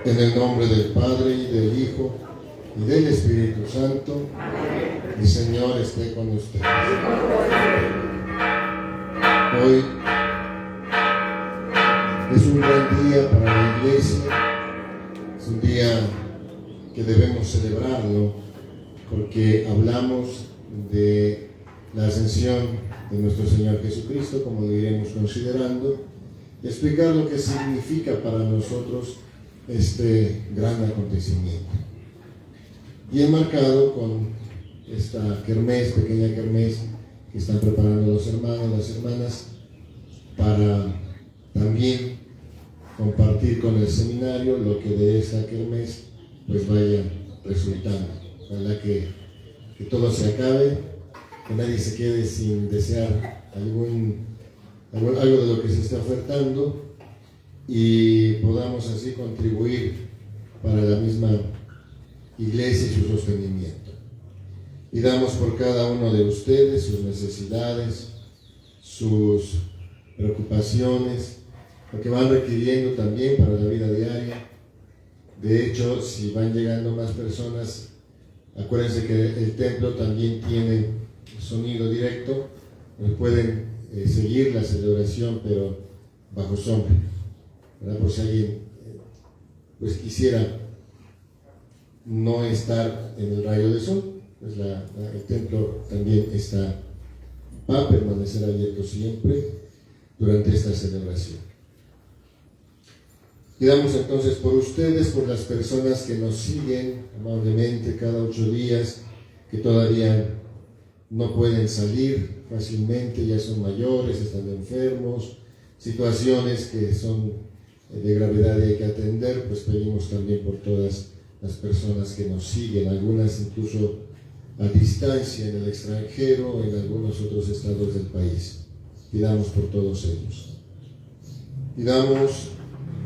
En el nombre del Padre, y del Hijo, y del Espíritu Santo. El Señor esté con ustedes. Hoy es un gran día para la Iglesia. Es un día que debemos celebrarlo porque hablamos de la ascensión de nuestro Señor Jesucristo, como lo iremos considerando, y explicar lo que significa para nosotros este gran acontecimiento. Y enmarcado con esta kermés, pequeña kermés que están preparando los hermanos, las hermanas, para también compartir con el seminario lo que de esta kermés pues vaya resultando. Ojalá que todo se acabe, que nadie se quede sin desear algo de lo que se está ofertando, y podamos así contribuir para la misma Iglesia y su sostenimiento. Pidamos por cada uno de ustedes sus necesidades, sus preocupaciones, lo que van requiriendo también para la vida diaria. De hecho, si van llegando más personas, acuérdense que el templo también tiene sonido directo, pueden seguir la celebración, pero bajo sombra, ¿verdad? Por si alguien pues quisiera no estar en el rayo del sol, pues el templo también va a permanecer abierto siempre durante esta celebración. Pidamos entonces por ustedes, por las personas que nos siguen amablemente cada 8 días, que todavía no pueden salir fácilmente, ya son mayores, están enfermos, situaciones que son de gravedad y hay que atender. Pues pedimos también por todas las personas que nos siguen, algunas incluso a distancia en el extranjero, en algunos otros estados del país. Pidamos por todos ellos. Pidamos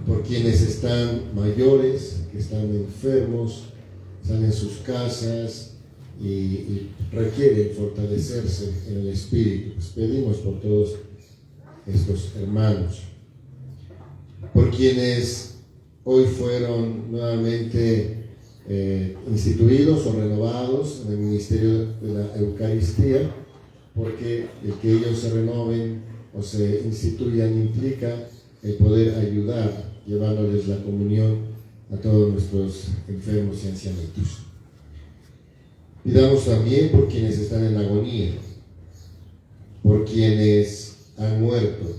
por quienes están mayores, que están enfermos, están en sus casas y requieren fortalecerse en el espíritu. Pues pedimos por todos estos hermanos. Por quienes hoy fueron nuevamente instituidos o renovados en el ministerio de la Eucaristía, porque el que ellos se renoven o se instituyan implica el poder ayudar llevándoles la comunión a todos nuestros enfermos y ancianitos. Pidamos también por quienes están en agonía, por quienes han muerto.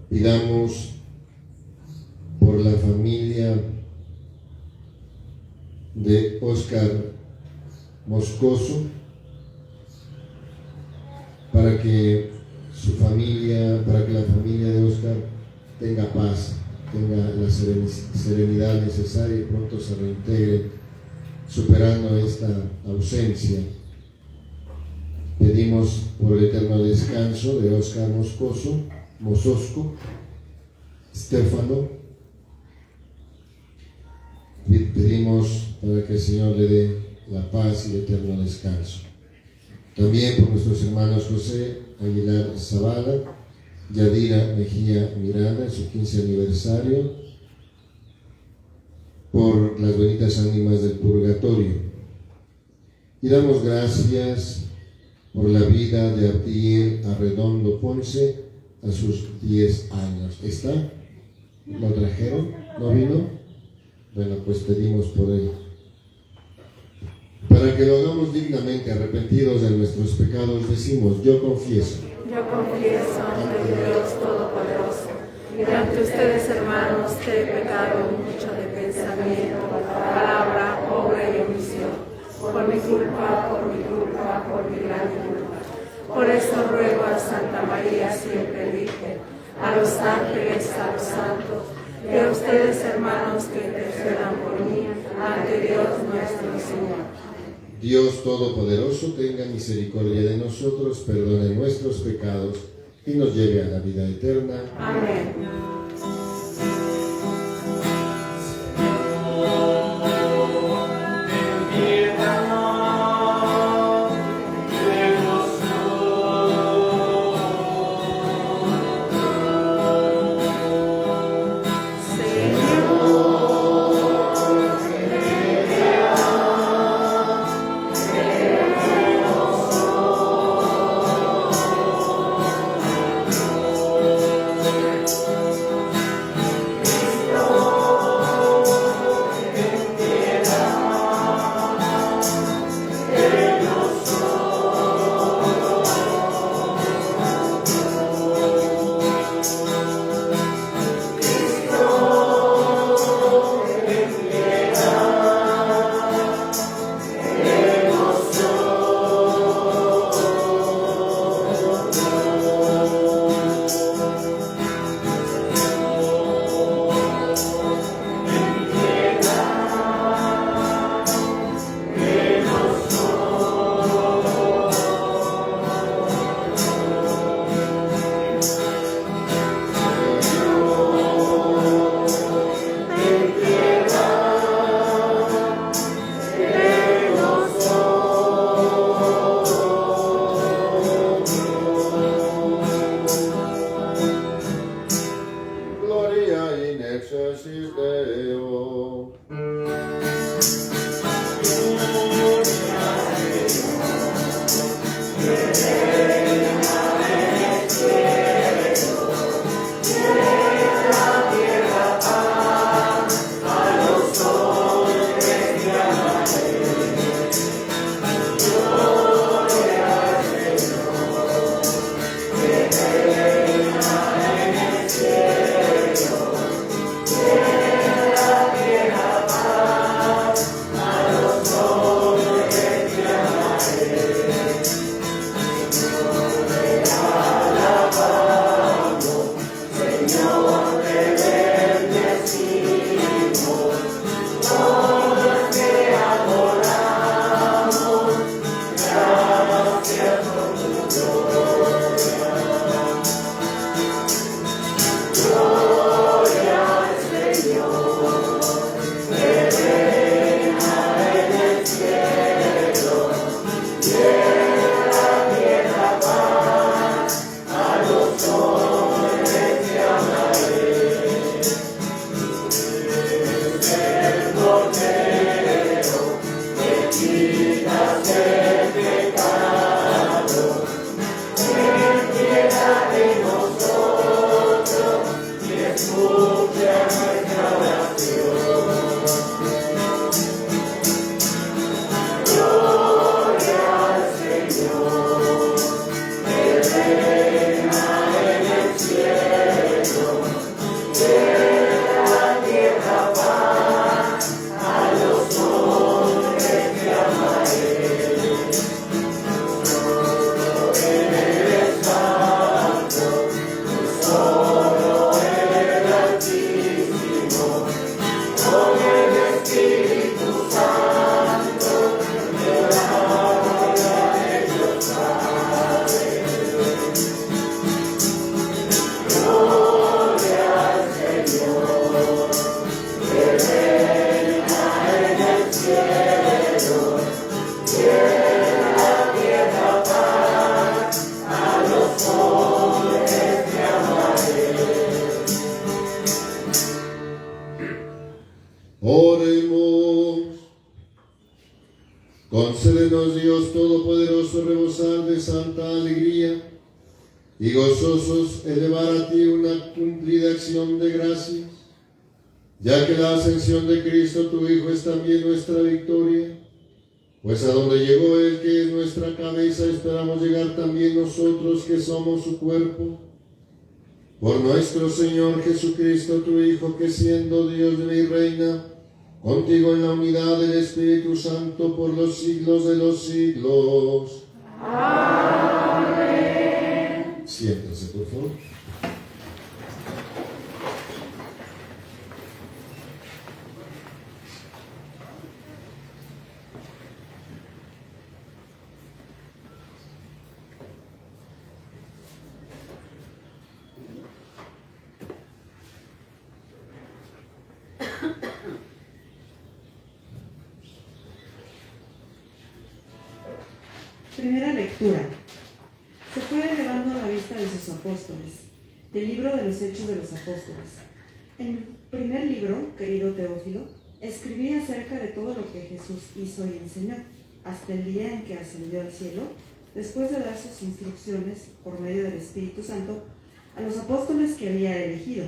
Pidamos por la familia de Óscar Moscoso, para que la familia de Óscar tenga paz, tenga la serenidad necesaria y pronto se reintegre superando esta ausencia. Pedimos por el eterno descanso de Óscar Mososco, Stefano. Pedimos para que el Señor le dé la paz y el eterno descanso. También por nuestros hermanos José Aguilar Zavala, Yadira Mejía Miranda en su 15 aniversario, por las benditas ánimas del purgatorio. Y damos gracias por la vida de Abdiel Arredondo Ponce a sus 10 años. ¿Está? ¿Lo trajeron? ¿No vino? Bueno, pues pedimos por él. Para que lo hagamos dignamente, arrepentidos de nuestros pecados, decimos: yo confieso ante Dios Todopoderoso y ante ustedes, hermanos, que he pecado mucho de pensamiento, palabra, obra y omisión, por mi culpa, por mi gran culpa. Por eso ruego a Santa María siempre Virgen, a los ángeles, a los santos, y a ustedes, hermanos, que intercedan por mí ante Dios nuestro Señor. Dios Todopoderoso, tenga misericordia de nosotros, perdone nuestros pecados y nos lleve a la vida eterna. Amén. santa alegría y gozosos elevar a ti una cumplida acción de gracias, ya que la ascensión de Cristo tu Hijo es también nuestra victoria, pues a donde llegó Él, que es nuestra cabeza, esperamos llegar también nosotros, que somos su cuerpo. Por nuestro Señor Jesucristo, tu Hijo, que siendo Dios vive y reina contigo en la unidad del Espíritu Santo por los siglos de los siglos. Amén. Siéntase, por favor. Primera lectura. Se fue elevando a la vista de sus apóstoles. Del libro de los Hechos de los Apóstoles. En el primer libro, querido Teófilo, escribí acerca de todo lo que Jesús hizo y enseñó, hasta el día en que ascendió al cielo, después de dar sus instrucciones por medio del Espíritu Santo a los apóstoles que había elegido.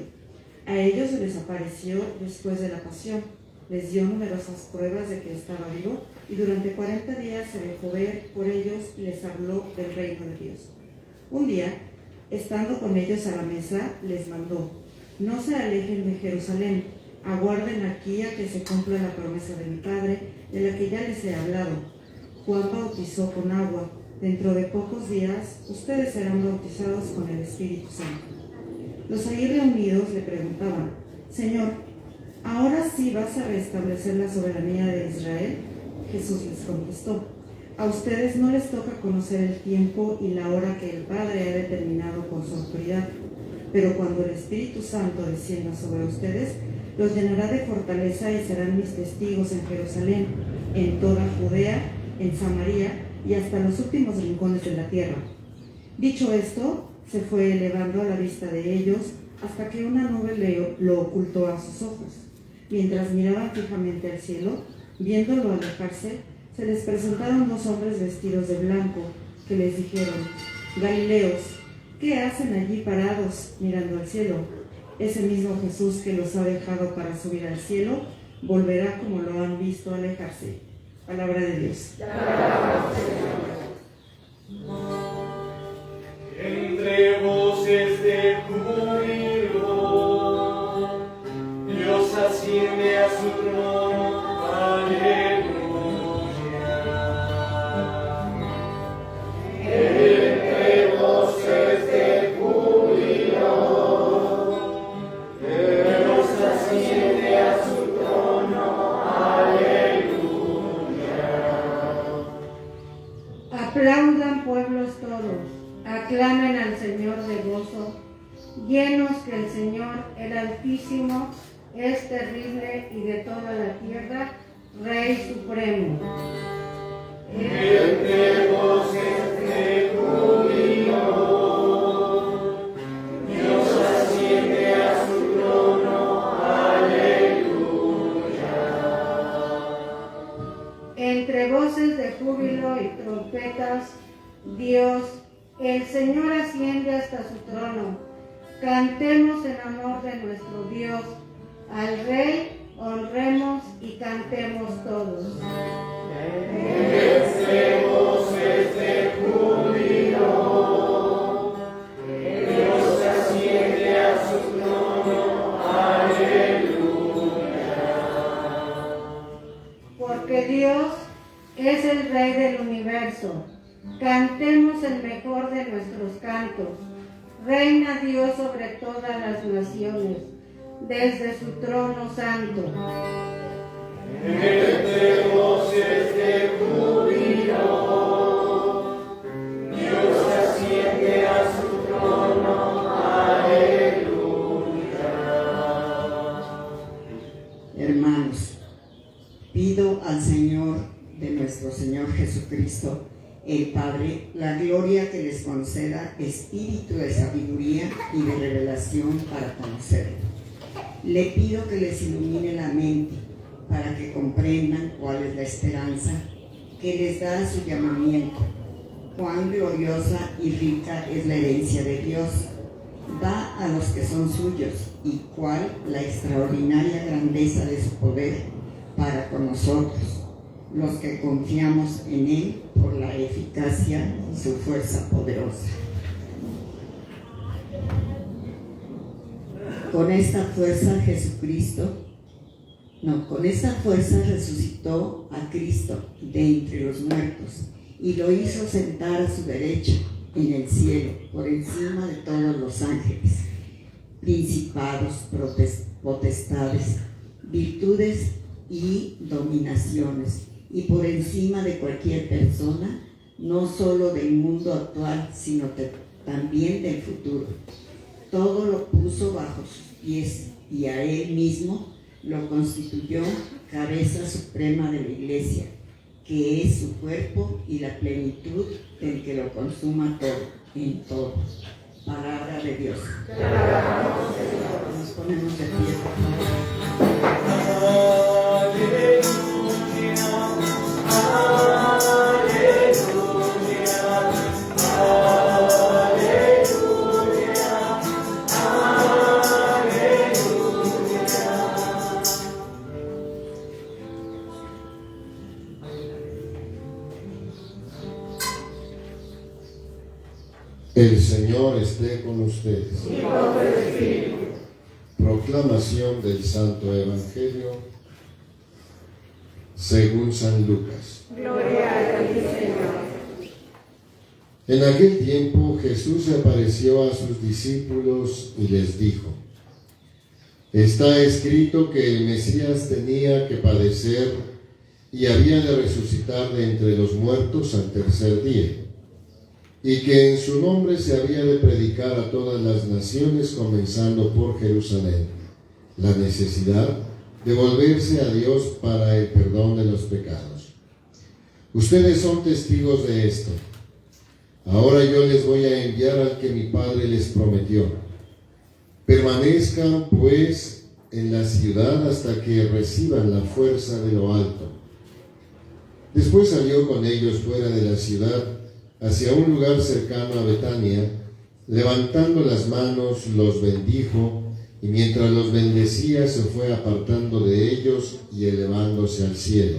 A ellos se les apareció después de la pasión, les dio numerosas pruebas de que estaba vivo, y durante 40 días se dejó ver por ellos y les habló del reino de Dios. Un día, estando con ellos a la mesa, les mandó: no se alejen de Jerusalén, aguarden aquí a que se cumpla la promesa de mi Padre, de la que ya les he hablado. Juan bautizó con agua, dentro de pocos días ustedes serán bautizados con el Espíritu Santo. Los ahí reunidos le preguntaban: Señor, ¿ahora sí vas a restablecer la soberanía de Israel? Jesús les contestó: a ustedes no les toca conocer el tiempo y la hora que el Padre ha determinado con su autoridad, pero cuando el Espíritu Santo descienda sobre ustedes, los llenará de fortaleza y serán mis testigos en Jerusalén, en toda Judea, en Samaria y hasta los últimos rincones de la tierra. Dicho esto, se fue elevando a la vista de ellos hasta que una nube lo ocultó a sus ojos. Mientras miraban fijamente al cielo, viéndolo alejarse, se les presentaron dos hombres vestidos de blanco, que les dijeron: Galileos, ¿qué hacen allí parados mirando al cielo? Ese mismo Jesús que los ha dejado para subir al cielo, volverá como lo han visto alejarse. Palabra de Dios. Entre voces de júbilo, Dios asciende a su trono, aleluya. Entre voces de júbilo, Dios asciende a su trono, aleluya. Aplaudan, pueblos todos, aclamen al Señor de gozo, llenos que el Señor, el Altísimo, es terrible y de toda la tierra, Rey Supremo. Entre voces de júbilo, Dios asciende a su trono, aleluya. Entre voces de júbilo y trompetas, Dios, el Señor asciende hasta su trono. Cantemos en honor de nuestro Dios. Al Rey honremos y cantemos todos. Entre voces de júbilo, Dios asciende a su trono, aleluya. Porque Dios es el Rey del universo. Cantemos el mejor de nuestros cantos. Reina Dios sobre todas las naciones, desde su trono santo. Entre voces de júbilo, Dios asciende a su trono, aleluya. Hermanos, pido al Señor de nuestro Señor Jesucristo, el Padre, la gloria que les conceda espíritu de sabiduría y de revelación para conocerlo. Le pido que les ilumine la mente para que comprendan cuál es la esperanza que les da su llamamiento, cuán gloriosa y rica es la herencia de Dios. Da a los que son suyos, y cuál la extraordinaria grandeza de su poder para con nosotros, los que confiamos en Él por la eficacia y su fuerza poderosa. Con esta fuerza resucitó a Cristo de entre los muertos y lo hizo sentar a su derecha en el cielo, por encima de todos los ángeles, principados, potestades, virtudes y dominaciones, y por encima de cualquier persona, no solo del mundo actual, sino también del futuro. Todo lo puso bajo sus pies y a Él mismo lo constituyó cabeza suprema de la Iglesia, que es su cuerpo y la plenitud del que lo consuma todo, en todo. Palabra de Dios. Nos ponemos de pie, por favor. El Señor esté con ustedes. Proclamación del Santo Evangelio según San Lucas. Gloria a ti, Señor. En aquel tiempo Jesús se apareció a sus discípulos y les dijo: Está escrito que el Mesías tenía que padecer y había de resucitar de entre los muertos al tercer día, y que en su nombre se había de predicar a todas las naciones, comenzando por Jerusalén, la necesidad de volverse a Dios para el perdón de los pecados. Ustedes son testigos de esto. Ahora yo les voy a enviar al que mi Padre les prometió. Permanezcan, pues, en la ciudad hasta que reciban la fuerza de lo alto. Después salió con ellos fuera de la ciudad, hacia un lugar cercano a Betania. Levantando las manos, los bendijo, y mientras los bendecía se fue apartando de ellos y elevándose al cielo.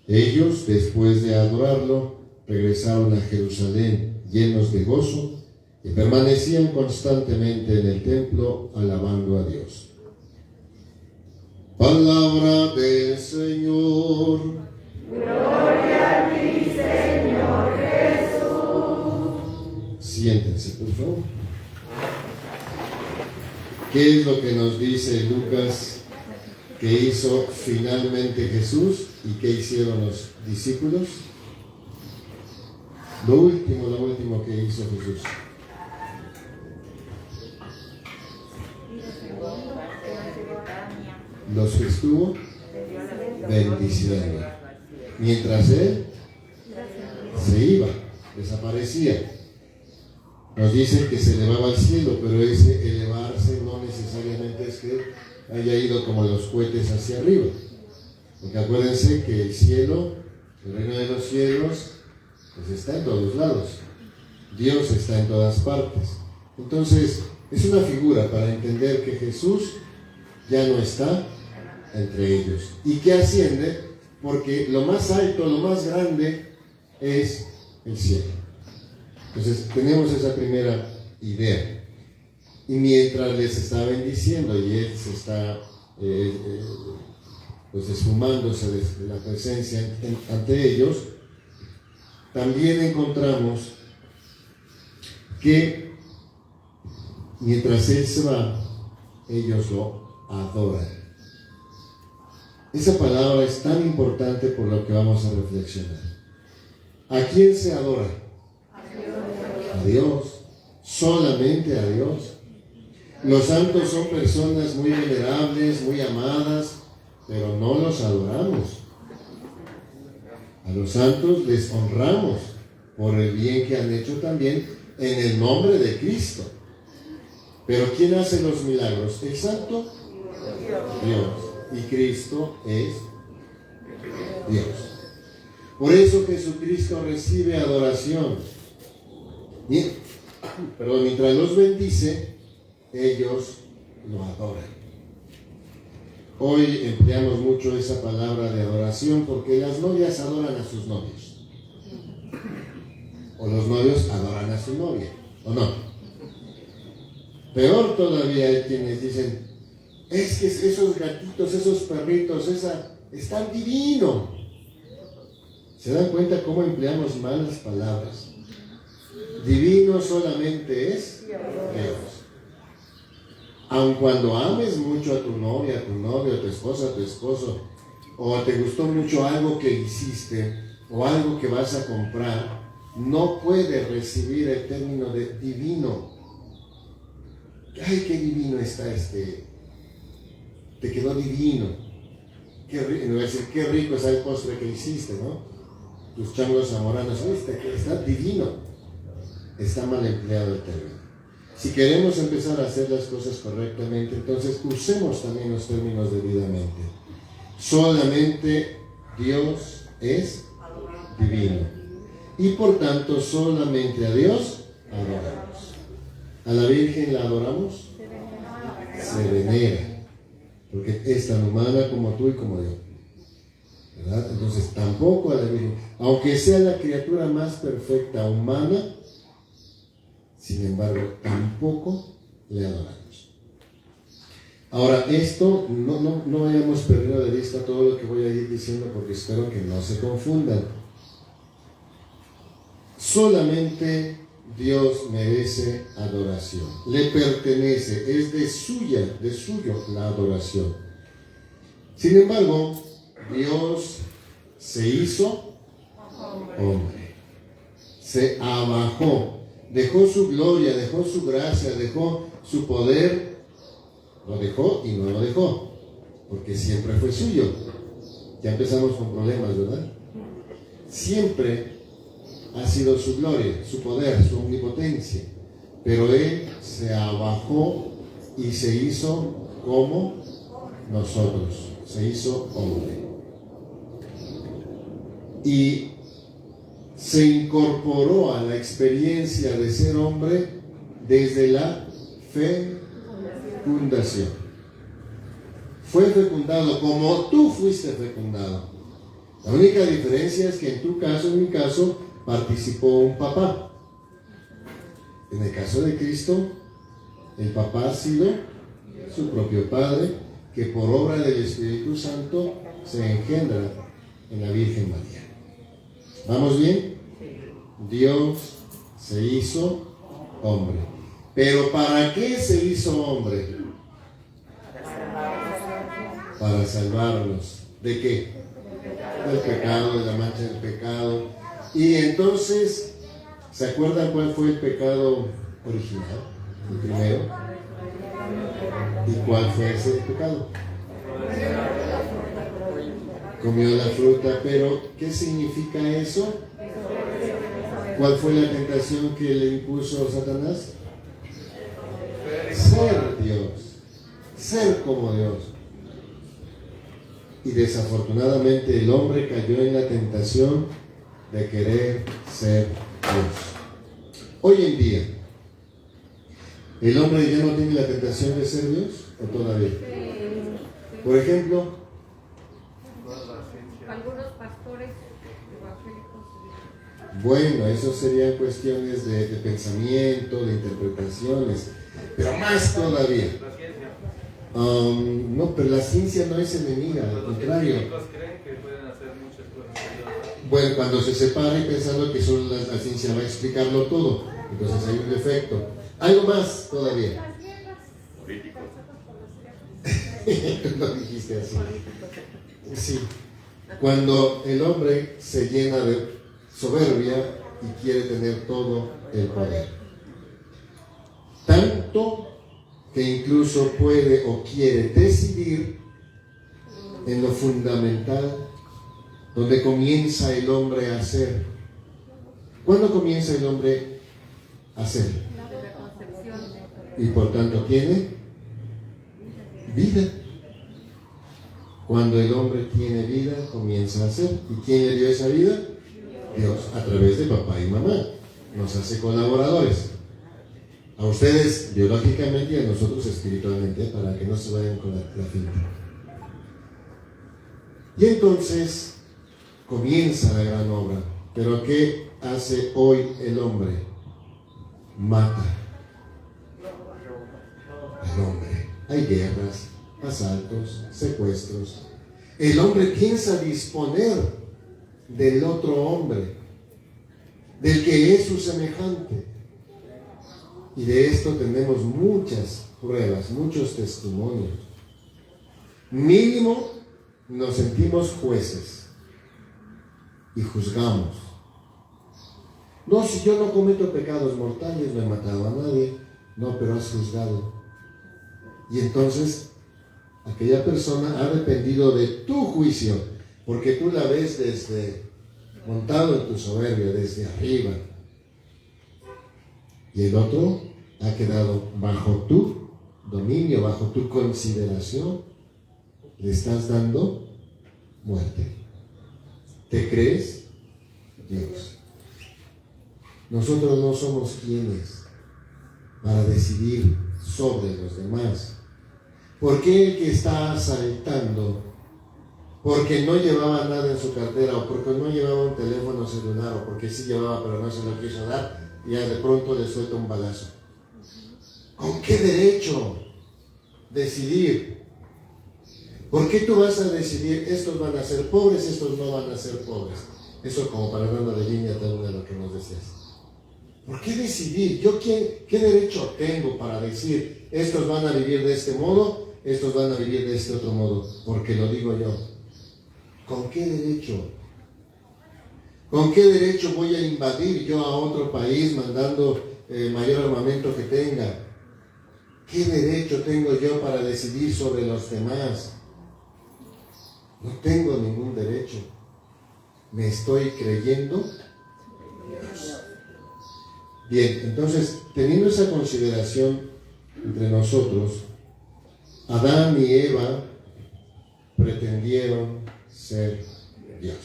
Ellos, después de adorarlo, regresaron a Jerusalén llenos de gozo y permanecían constantemente en el templo alabando a Dios. Palabra del Señor. Gloria a ti, Señor Jesús. Siéntense, por favor. ¿Qué es lo que nos dice Lucas que hizo finalmente Jesús y qué hicieron los discípulos? Lo último que hizo Jesús. Los que estuvo bendiciendo. Mientras él se iba, desaparecía. Nos dicen que se elevaba al cielo, pero ese elevarse no necesariamente es que haya ido como los cohetes hacia arriba. Porque acuérdense que el cielo, el reino de los cielos, pues está en todos lados. Dios está en todas partes. Entonces, es una figura para entender que Jesús ya no está entre ellos. Y que asciende porque lo más alto, lo más grande es el cielo. Entonces, tenemos esa primera idea. Y mientras les está bendiciendo y él se está pues esfumándose de la presencia ante ellos, también encontramos que mientras él se va, ellos lo adoran. Esa palabra es tan importante por lo que vamos a reflexionar. ¿A quién se adora? A Dios, solamente a Dios. Los santos son personas muy venerables, muy amadas, pero no los adoramos. A los santos les honramos por el bien que han hecho también en el nombre de Cristo. Pero ¿quién hace los milagros? ¿El santo? Dios. Y Cristo es Dios. Por eso Jesucristo recibe adoración. Mientras los bendice, ellos lo adoran. Hoy empleamos mucho esa palabra de adoración porque las novias adoran a sus novios. O los novios adoran a su novia, ¿o no? Peor todavía hay quienes dicen, es que esos gatitos, esos perritos, están divinos. ¿Se dan cuenta cómo empleamos malas palabras? Divino solamente es Dios. Aun cuando ames mucho a tu novia, a tu novio, a tu esposa, a tu esposo, o te gustó mucho algo que hiciste, o algo que vas a comprar, no puedes recibir el término de divino. Ay, qué divino está te quedó divino. Me voy a decir, qué rico es el postre que hiciste, ¿no? Tus changos zamoranos, está divino. Está mal empleado el término. Si queremos empezar a hacer las cosas correctamente, entonces usemos también los términos debidamente. Solamente Dios es divino. Y por tanto, solamente a Dios adoramos. ¿A la Virgen la adoramos? Se venera. Porque es tan humana como tú y como yo. ¿Verdad? Entonces, tampoco a la Virgen. Aunque sea la criatura más perfecta humana, sin embargo, tampoco le adoramos. Ahora, esto no hayamos perdido de vista todo lo que voy a ir diciendo porque espero que no se confundan. Solamente Dios merece adoración. Le pertenece, es de suyo la adoración. Sin embargo, Dios se hizo hombre. Se abajó. Dejó su gloria, dejó su gracia, dejó su poder, lo dejó y no lo dejó, porque siempre fue suyo. Ya empezamos con problemas, ¿verdad? Siempre ha sido su gloria, su poder, su omnipotencia, pero Él se abajó y se hizo como nosotros, se hizo hombre. Y se incorporó a la experiencia de ser hombre desde la fecundación. Fue fecundado como tú fuiste fecundado. La única diferencia es que en tu caso, en mi caso, participó un papá. En el caso de Cristo, el papá ha sido su propio Padre, que por obra del Espíritu Santo se engendra en la Virgen María. ¿Vamos bien? Dios se hizo hombre. ¿Pero para qué se hizo hombre? Para salvarnos. ¿De qué? Del pecado, de la mancha del pecado. Y entonces, ¿se acuerdan cuál fue el pecado original? El primero. ¿Y cuál fue ese pecado? Comió la fruta, pero ¿qué significa eso? ¿Cuál fue la tentación que le impuso Satanás? Ser Dios, ser como Dios. Y desafortunadamente el hombre cayó en la tentación de querer ser Dios. Hoy en día, ¿el hombre ya no tiene la tentación de ser Dios o todavía? Por ejemplo, algunos pastores evangélicos. Bueno, eso serían cuestiones de pensamiento, de interpretaciones, pero más todavía. No, pero la ciencia no es enemiga, al contrario. Bueno, cuando se separa y pensando que solo la ciencia va a explicarlo todo, entonces hay un defecto. Algo más todavía. Tú lo dijiste así. Sí. Cuando el hombre se llena de soberbia y quiere tener todo el poder. Tanto que incluso puede o quiere decidir en lo fundamental, donde comienza el hombre a ser. ¿Cuándo comienza el hombre a ser? Y por tanto tiene vida. Cuando el hombre tiene vida, comienza a ser. ¿Y quién le dio esa vida? Dios, a través de papá y mamá. Nos hace colaboradores. A ustedes biológicamente y a nosotros espiritualmente, para que no se vayan con la finta. Y entonces comienza la gran obra. Pero ¿qué hace hoy el hombre? Mata al hombre. Hay guerras, asaltos, secuestros. El hombre piensa disponer del otro hombre, del que es su semejante. Y de esto tenemos muchas pruebas, muchos testimonios. Mínimo nos sentimos jueces y juzgamos. No, si yo no cometo pecados mortales, no he matado a nadie. No, pero has juzgado. Y entonces aquella persona ha dependido de tu juicio, porque tú la ves desde, montado en tu soberbia, desde arriba. Y el otro ha quedado bajo tu dominio, bajo tu consideración. Le estás dando muerte. ¿Te crees Dios? Nosotros no somos quienes para decidir sobre los demás. ¿Por qué el que está asaltando, porque no llevaba nada en su cartera, o porque no llevaba un teléfono celular, o porque sí llevaba pero no se lo quiso dar, y ya de pronto le suelta un balazo? ¿Con qué derecho decidir? ¿Por qué tú vas a decidir, estos van a ser pobres, estos no van a ser pobres? Eso como para darle de línea a todo lo que nos decías. ¿Por qué decidir? ¿Yo qué derecho tengo para decir, estos van a vivir de este modo, estos van a vivir de este otro modo? Porque lo digo yo. ¿Con qué derecho? ¿Con qué derecho voy a invadir yo a otro país mandando mayor armamento que tenga? ¿Qué derecho tengo yo para decidir sobre los demás? No tengo ningún derecho. Me estoy creyendo Dios. Bien, entonces, teniendo esa consideración entre nosotros, Adán y Eva pretendieron ser Dios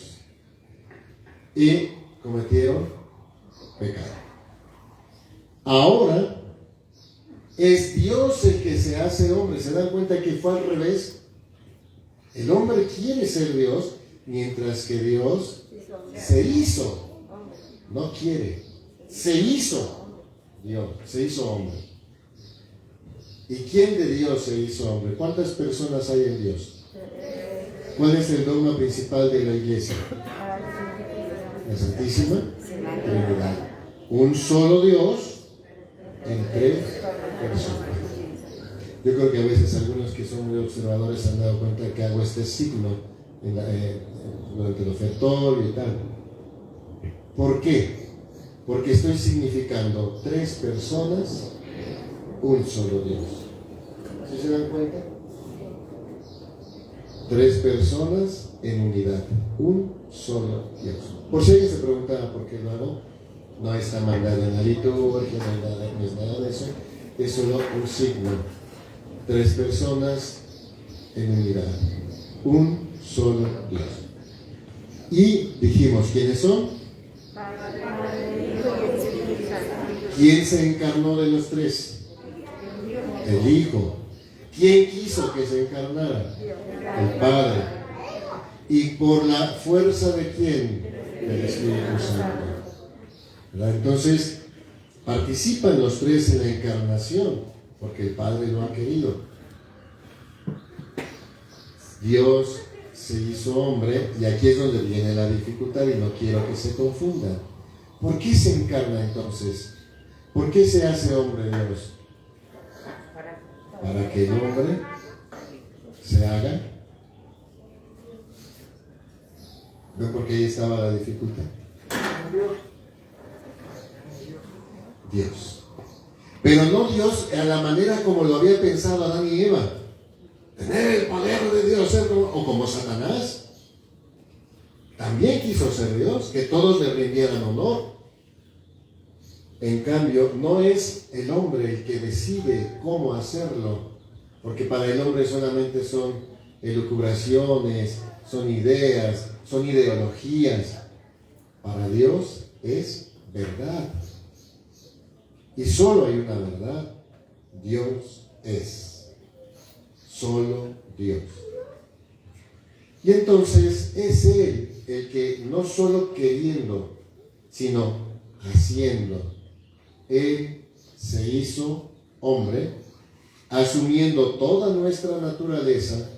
y cometieron pecado. Ahora es Dios el que se hace hombre. ¿Se dan cuenta que fue al revés? El hombre quiere ser Dios, mientras que Dios se hizo. No quiere. Se hizo Dios, se hizo hombre. ¿Y quién de Dios se hizo hombre? ¿Cuántas personas hay en Dios? ¿Cuál es el dogma principal de la iglesia? La Santísima Trinidad. Un solo Dios en tres personas. Yo creo que a veces algunos que son muy observadores se han dado cuenta que hago este signo durante el ofertorio y tal. ¿Por qué? Porque estoy significando tres personas, un solo Dios. ¿Sí se dan cuenta? Tres personas en unidad, un solo Dios. Por si alguien se preguntaba por qué lo hago, no está mandado en la liturgia, no es nada de eso, es solo un signo. Tres personas en unidad, un solo Dios. Y dijimos, ¿quiénes son? ¿Quién se encarnó de los tres? El Hijo. ¿Quién quiso que se encarnara? El Padre. ¿Y por la fuerza de quién? Del Espíritu Santo. ¿Verdad? Entonces, participan los tres en la encarnación, porque el Padre lo ha querido. Dios se hizo hombre, y aquí es donde viene la dificultad, y no quiero que se confundan. ¿Por qué se encarna entonces? ¿Por qué se hace hombre Dios? Para que el hombre se haga. ¿No? Porque ahí estaba la dificultad. Dios. Pero no Dios a la manera como lo había pensado Adán y Eva. Tener el poder de Dios, ser como Satanás. También quiso ser Dios, que todos le rindieran honor. En cambio, no es el hombre el que decide cómo hacerlo, porque para el hombre solamente son elucubraciones, son ideas, son ideologías. Para Dios es verdad. Y solo hay una verdad. Dios es. Solo Dios. Y entonces es Él el que no solo queriendo, sino haciendo. Él se hizo hombre, asumiendo toda nuestra naturaleza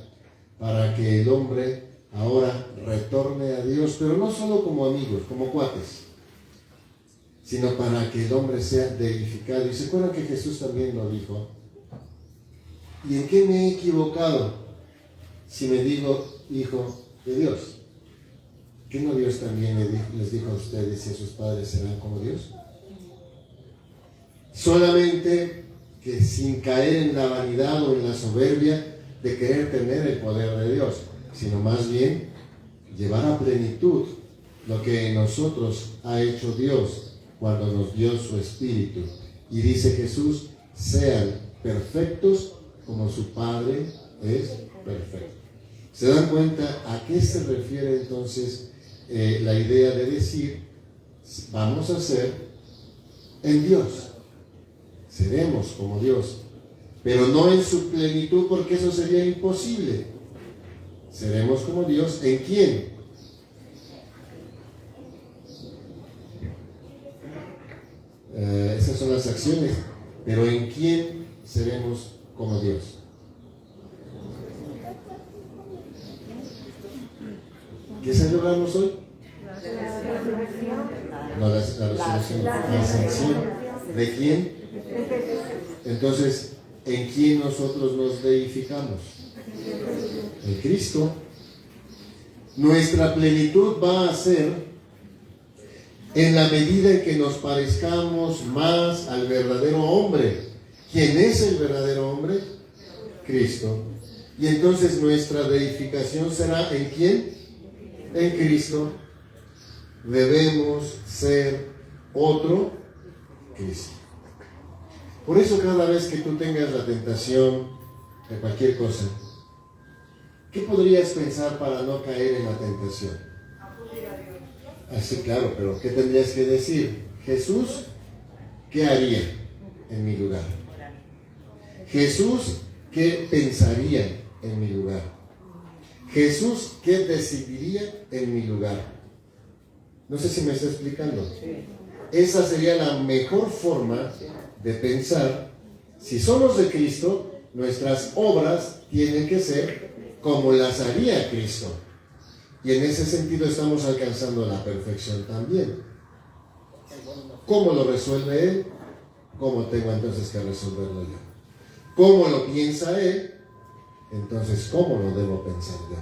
para que el hombre ahora retorne a Dios, pero no solo como amigos, como cuates, sino para que el hombre sea deificado. Y se acuerdan que Jesús también lo dijo. ¿Y en qué me he equivocado si me digo hijo de Dios? ¿Qué no Dios también les dijo a ustedes y a sus padres serán como Dios? Solamente que sin caer en la vanidad o en la soberbia de querer tener el poder de Dios, sino más bien llevar a plenitud lo que en nosotros ha hecho Dios cuando nos dio su Espíritu. Y dice Jesús, sean perfectos como su Padre es perfecto. ¿Se dan cuenta a qué se refiere entonces la idea de decir, vamos a ser en Dios? Seremos como Dios, pero no en su plenitud, porque eso sería imposible. Seremos como Dios, ¿en quién? Esas son las acciones, pero ¿en quién seremos como Dios? ¿Qué celebramos hoy? No, la resurrección, la ascensión. ¿De quién? Entonces, ¿en quién nosotros nos deificamos? En Cristo. Nuestra plenitud va a ser en la medida en que nos parezcamos más al verdadero hombre. ¿Quién es el verdadero hombre? Cristo. Y entonces nuestra deificación será ¿en quién? En Cristo. Debemos ser otro Cristo. Por eso cada vez que tú tengas la tentación de cualquier cosa, ¿qué podrías pensar para no caer en la tentación? Así, claro, pero ¿qué tendrías que decir? Jesús, ¿qué haría en mi lugar? Jesús, ¿qué pensaría en mi lugar? Jesús, ¿qué decidiría en mi lugar? No sé si me está explicando. Esa sería la mejor forma de pensar. Si somos de Cristo, nuestras obras tienen que ser como las haría Cristo. Y en ese sentido estamos alcanzando la perfección también. ¿Cómo lo resuelve Él? ¿Cómo tengo entonces que resolverlo yo? ¿Cómo lo piensa Él? Entonces, ¿cómo lo debo pensar yo?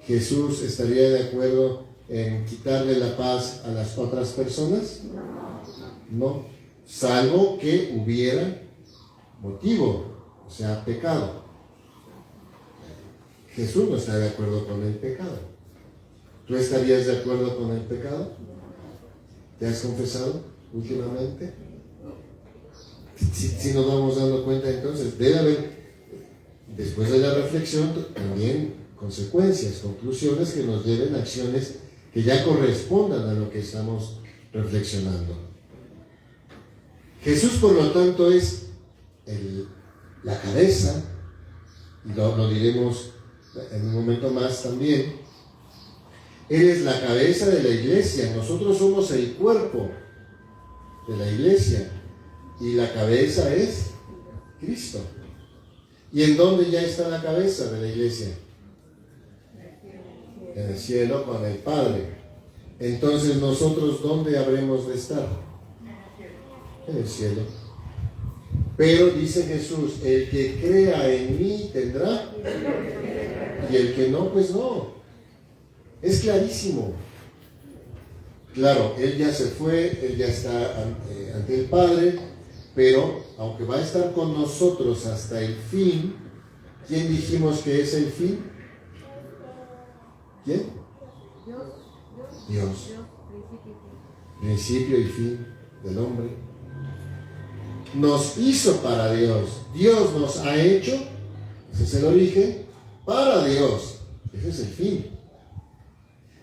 ¿Jesús estaría de acuerdo en quitarle la paz a las otras personas? No, salvo que hubiera motivo, o sea, pecado. Jesús no está de acuerdo con el pecado. ¿Tú estarías de acuerdo con el pecado? ¿Te has confesado últimamente? Si nos vamos dando cuenta, entonces debe haber, después de la reflexión, también consecuencias, conclusiones que nos lleven a acciones que ya correspondan a lo que estamos reflexionando. Jesús, por lo tanto, es la cabeza, y lo diremos en un momento más también. Él es la cabeza de la iglesia, nosotros somos el cuerpo de la iglesia, y la cabeza es Cristo. ¿Y en dónde ya está la cabeza de la iglesia? En el cielo con el Padre. Entonces, ¿nosotros dónde habremos de estar? En el cielo. Pero dice Jesús, el que crea en mí tendrá, y el que no, pues no. Es clarísimo. Claro, Él ya se fue, Él ya está ante el Padre, pero aunque va a estar con nosotros hasta el fin, ¿quién dijimos que es el fin? ¿Quién? Dios. Principio y fin del hombre. Nos hizo para Dios. Dios nos ha hecho, ese es el origen, para Dios. Ese es el fin.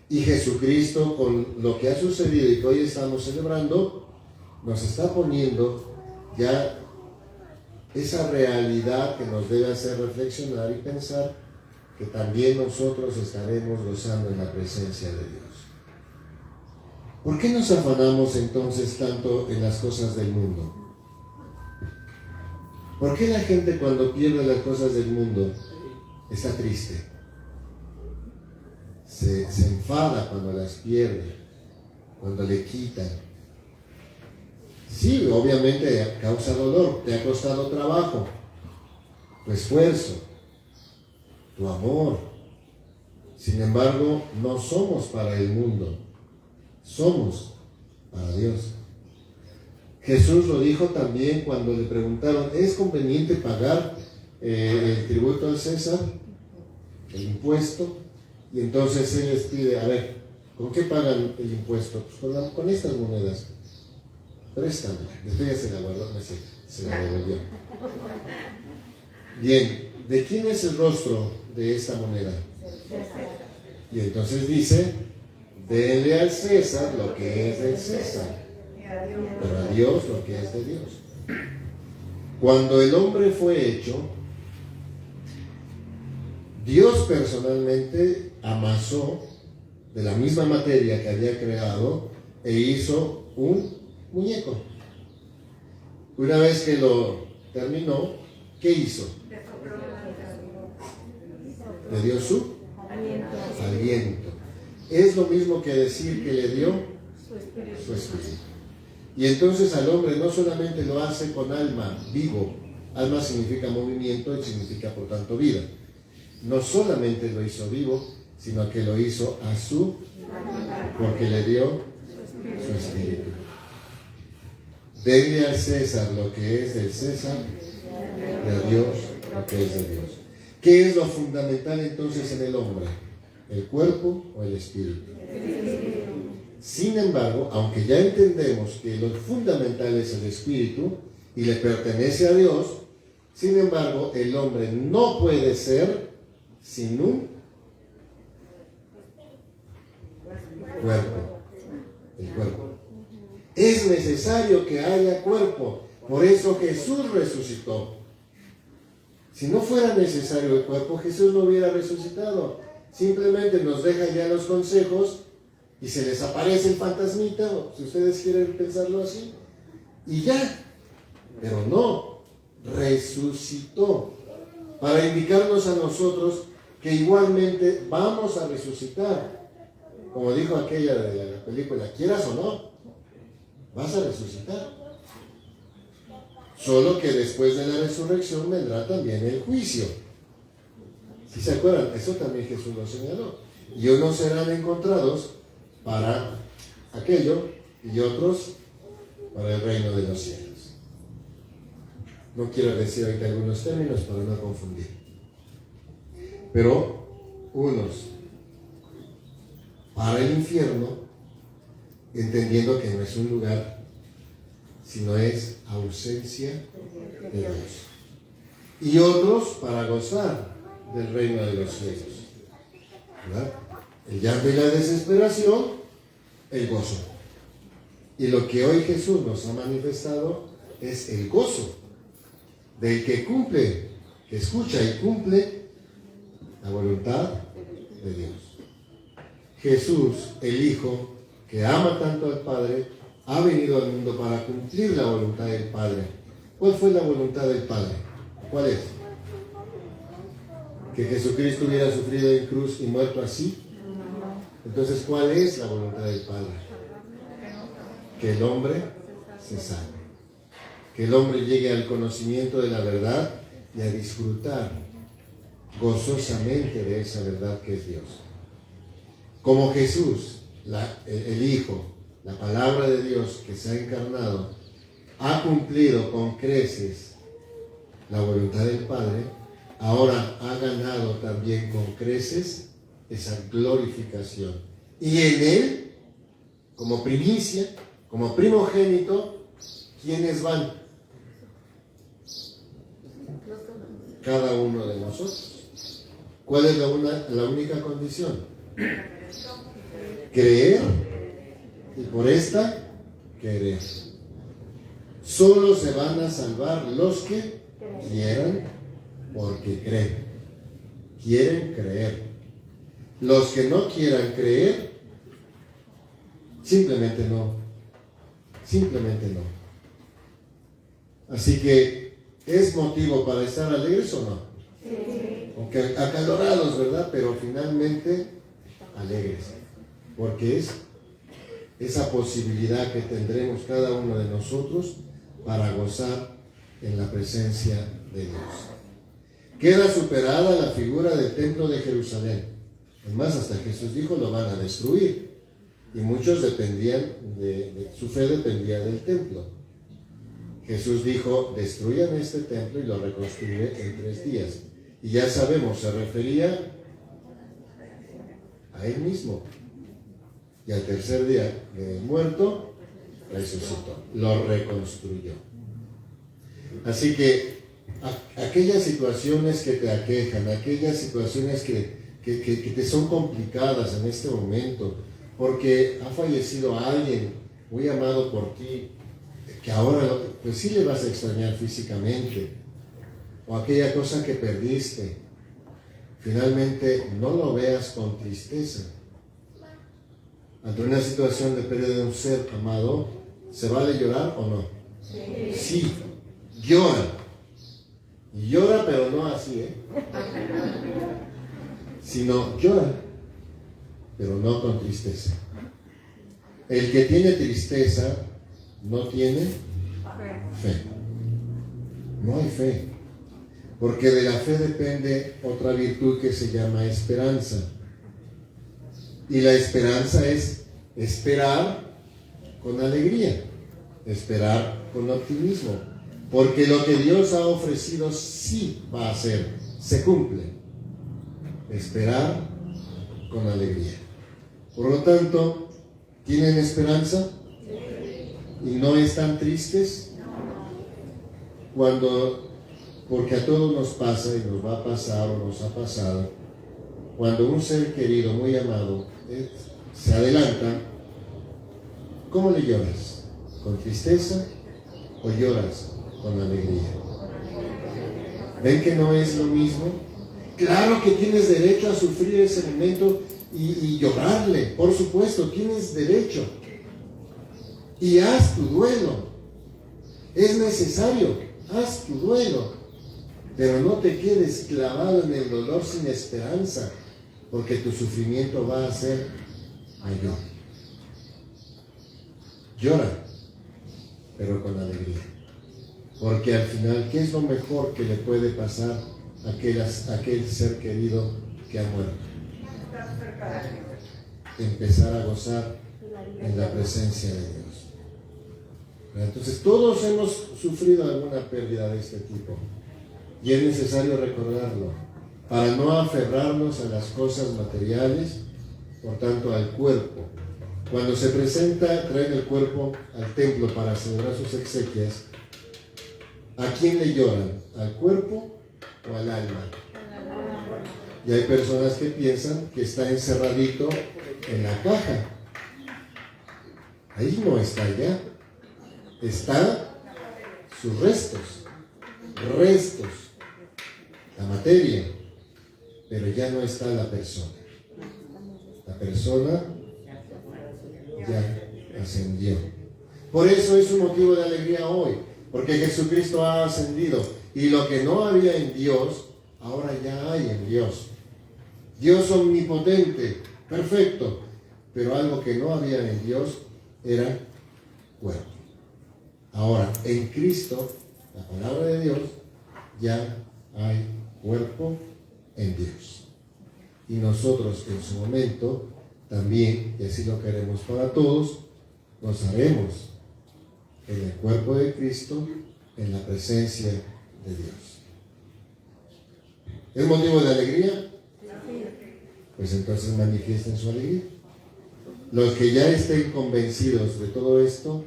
Y Jesucristo, con lo que ha sucedido y que hoy estamos celebrando, nos está poniendo ya esa realidad que nos debe hacer reflexionar y pensar que también nosotros estaremos gozando en la presencia de Dios. ¿Por qué nos afanamos entonces tanto en las cosas del mundo? ¿Por qué la gente cuando pierde las cosas del mundo está triste? Se enfada cuando las pierde, cuando le quitan. Sí, obviamente causa dolor, te ha costado trabajo, tu esfuerzo, tu amor. Sin embargo, no somos para el mundo, somos para Dios. Jesús lo dijo también cuando le preguntaron, ¿es conveniente pagar el tributo al César, el impuesto? Y entonces Él les pide, a ver, ¿con qué pagan el impuesto? Pues con estas monedas. Préstamela. Después ya se la guardó, no sé, se la devolvió. Bien, ¿de quién es el rostro de esta moneda? Y entonces dice, denle al César lo que es del César, pero a Dios lo que es de Dios. Cuando el hombre fue hecho, Dios personalmente amasó de la misma materia que había creado e hizo un muñeco. Una vez que lo terminó, ¿qué hizo? Le dio su aliento. Es lo mismo que decir que le dio su espíritu. Y entonces al hombre no solamente lo hace con alma, vivo. Alma significa movimiento y significa por tanto vida. No solamente lo hizo vivo, sino que lo hizo a su, porque le dio su espíritu. Denle al César lo que es del César y a Dios lo que es de Dios. ¿Qué es lo fundamental entonces en el hombre? ¿El cuerpo o el espíritu? Sin embargo, aunque ya entendemos que lo fundamental es el espíritu y le pertenece a Dios, sin embargo, el hombre no puede ser sin un cuerpo. El cuerpo. Es necesario que haya cuerpo. Por eso Jesús resucitó. Si no fuera necesario el cuerpo, Jesús no hubiera resucitado. Simplemente nos deja ya los consejos y se les aparece el fantasmita, si ustedes quieren pensarlo así, y ya. Pero no, resucitó para indicarnos a nosotros que igualmente vamos a resucitar. Como dijo aquella de la película, quieras o no, vas a resucitar. Solo que después de la resurrección vendrá también el juicio. ¿Sí se acuerdan? Eso también Jesús lo señaló. Y unos serán encontrados para aquello y otros para el reino de los cielos. No quiero decir ahorita algunos términos para no confundir. Pero unos para el infierno, entendiendo que no es un lugar, sino es ausencia de Dios. Y otros para gozar del reino de los cielos. ¿Verdad? El llanto y la desesperación, el gozo. Y lo que hoy Jesús nos ha manifestado es el gozo del que cumple, que escucha y cumple la voluntad de Dios. Jesús, el Hijo, que ama tanto al Padre, ha venido al mundo para cumplir la voluntad del Padre. ¿Cuál fue la voluntad del Padre? ¿Cuál es? ¿Que Jesucristo hubiera sufrido en cruz y muerto así? Entonces, ¿cuál es la voluntad del Padre? Que el hombre se salve. Que el hombre llegue al conocimiento de la verdad y a disfrutar gozosamente de esa verdad que es Dios. Como Jesús, el Hijo, la palabra de Dios que se ha encarnado, ha cumplido con creces la voluntad del Padre, ahora ha ganado también con creces esa glorificación. Y en Él, como primicia, como primogénito, ¿quiénes van? Cada uno de nosotros. ¿Cuál es la única condición? Creer, y por esta, querer. Solo se van a salvar los que quieran, porque creen. Quieren creer. Los que no quieran creer, simplemente no. Simplemente no. Así que, ¿es motivo para estar alegres o no? Sí. Aunque acalorados, ¿verdad? Pero finalmente alegres. Porque es esa posibilidad que tendremos cada uno de nosotros para gozar en la presencia de Dios. Queda superada la figura del templo de Jerusalén. Además, hasta Jesús dijo, lo van a destruir. Y muchos dependían su fe dependía del templo. Jesús dijo, destruyan este templo y lo reconstruiré en 3 días. Y ya sabemos, se refería a él mismo. Y al tercer día de muerto, resucitó, lo reconstruyó. Así que aquellas situaciones que te aquejan, aquellas situaciones que te son complicadas en este momento, porque ha fallecido alguien muy amado por ti, que ahora pues sí le vas a extrañar físicamente, o aquella cosa que perdiste, finalmente no lo veas con tristeza. Ante una situación de pérdida de un ser amado, ¿se vale llorar o no? Sí, llora. Y llora, pero no así, sino llora, pero no con tristeza. El que tiene tristeza no tiene fe. No hay fe. Porque de la fe depende otra virtud que se llama esperanza. Y la esperanza es esperar con alegría, esperar con optimismo. Porque lo que Dios ha ofrecido sí va a ser, se cumple. Esperar con alegría. Por lo tanto, ¿tienen esperanza? ¿Y no están tristes? Porque a todos nos pasa y nos va a pasar o nos ha pasado, cuando un ser querido, muy amado, se adelanta, ¿cómo le lloras? ¿Con tristeza o lloras con alegría? ¿Ven que no es lo mismo? Claro que tienes derecho a sufrir ese momento y llorarle, por supuesto, tienes derecho. Y haz tu duelo. Es necesario, haz tu duelo. Pero no te quedes clavado en el dolor sin esperanza, porque tu sufrimiento va a ser mayor. Llora, pero con alegría. Porque al final, ¿qué es lo mejor que le puede pasar a aquel ser querido que ha muerto? Empezar a gozar en la presencia de Dios. Entonces, todos hemos sufrido alguna pérdida de este tipo. Y es necesario recordarlo para no aferrarnos a las cosas materiales, por tanto al cuerpo. Cuando se traen el cuerpo al templo para celebrar sus exequias, ¿a quién le lloran? ¿Al cuerpo o al alma? Y hay personas que piensan que está encerradito en la caja. Ahí no está ya. Están sus restos, la materia, pero ya no está la persona. La persona ya ascendió. Por eso es un motivo de alegría hoy, porque Jesucristo ha ascendido y lo que no había en Dios, ahora ya hay en Dios. Dios omnipotente, perfecto, pero algo que no había en Dios era cuerpo. Ahora, en Cristo, la palabra de Dios, ya hay cuerpo en Dios. Y nosotros en su momento también, y así lo queremos para todos, gozaremos en el cuerpo de Cristo, en la presencia de Dios. ¿Es motivo de alegría? Pues entonces manifiesten su alegría. Los que ya estén convencidos de todo esto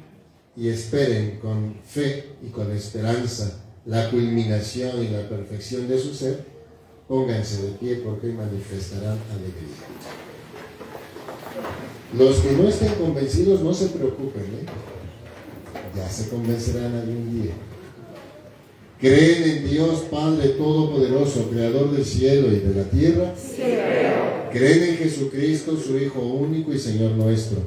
y esperen con fe y con esperanza la culminación y la perfección de su ser, Pónganse de pie porque hoy manifestarán alegría. Los que no estén convencidos no se preocupen, ya se convencerán algún día. ¿Creen en Dios Padre Todopoderoso, Creador del cielo y de la tierra? Sí, creo. ¿Creen en Jesucristo, su Hijo único y Señor nuestro,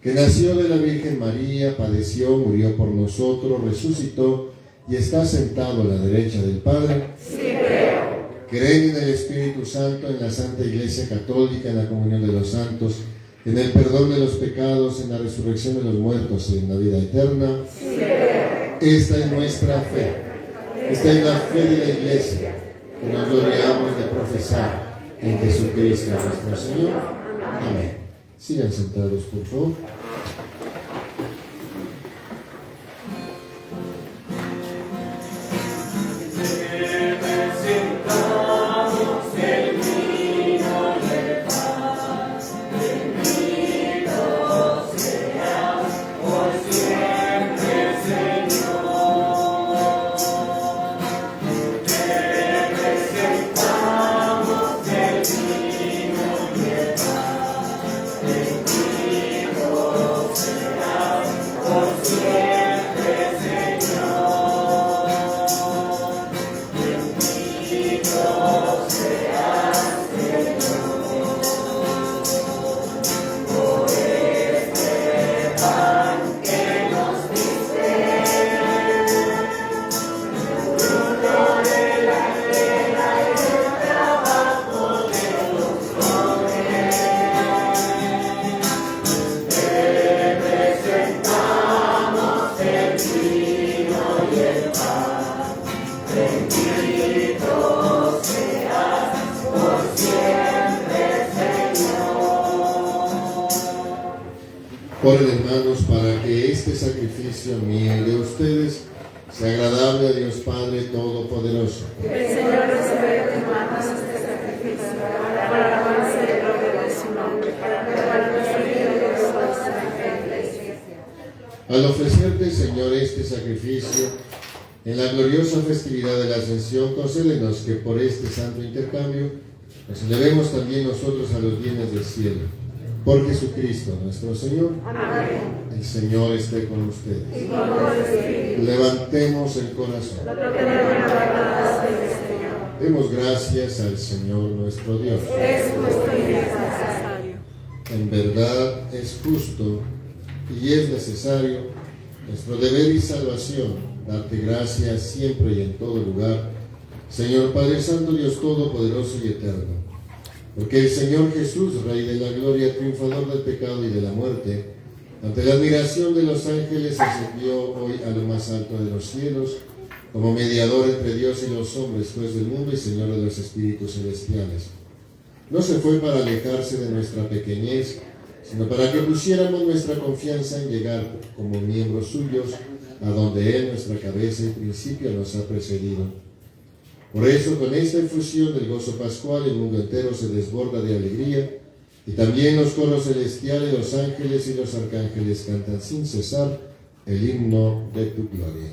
que nació de la Virgen María, padeció, murió por nosotros, resucitó y está sentado a la derecha del Padre? Sí, creo. ¿Creen en el Espíritu Santo, en la Santa Iglesia Católica, en la comunión de los santos, en el perdón de los pecados, en la resurrección de los muertos y en la vida eterna? Sí, creo. Esta es nuestra fe. Esta es la fe de la Iglesia, que nos gloriamos de profesar en Jesucristo nuestro Señor. Amén. Sigan sentados, por favor. Oren, hermanos, para que este sacrificio mío y de ustedes sea agradable a Dios Padre Todopoderoso. El Señor recibe de tus manos este sacrificio para la alabanza y gloria de su nombre, para nuestra vida y de la Iglesia. Al ofrecerte, Señor, este sacrificio, en la gloriosa festividad de la Ascensión, concédenos que por este santo intercambio nos elevemos también nosotros a los bienes del cielo. Por Jesucristo nuestro Señor. Amén. El Señor esté con ustedes. Y con tu espíritu. Levantemos el corazón. Tenemos la verdad del Señor. Demos gracias al Señor nuestro Dios. Es justo y es necesario. En verdad es justo y es necesario, nuestro deber y salvación, darte gracias siempre y en todo lugar, Señor Padre Santo, Dios Todopoderoso y Eterno. Porque el Señor Jesús, Rey de la gloria, triunfador del pecado y de la muerte, ante la admiración de los ángeles, ascendió hoy a lo más alto de los cielos, como mediador entre Dios y los hombres, juez del mundo y Señor de los espíritus celestiales. No se fue para alejarse de nuestra pequeñez, sino para que pusiéramos nuestra confianza en llegar como miembros suyos, a donde Él, nuestra cabeza y principio, nos ha precedido. Por eso, con esta infusión del gozo pascual, el mundo entero se desborda de alegría, y también los coros celestiales, los ángeles y los arcángeles cantan sin cesar el himno de tu gloria.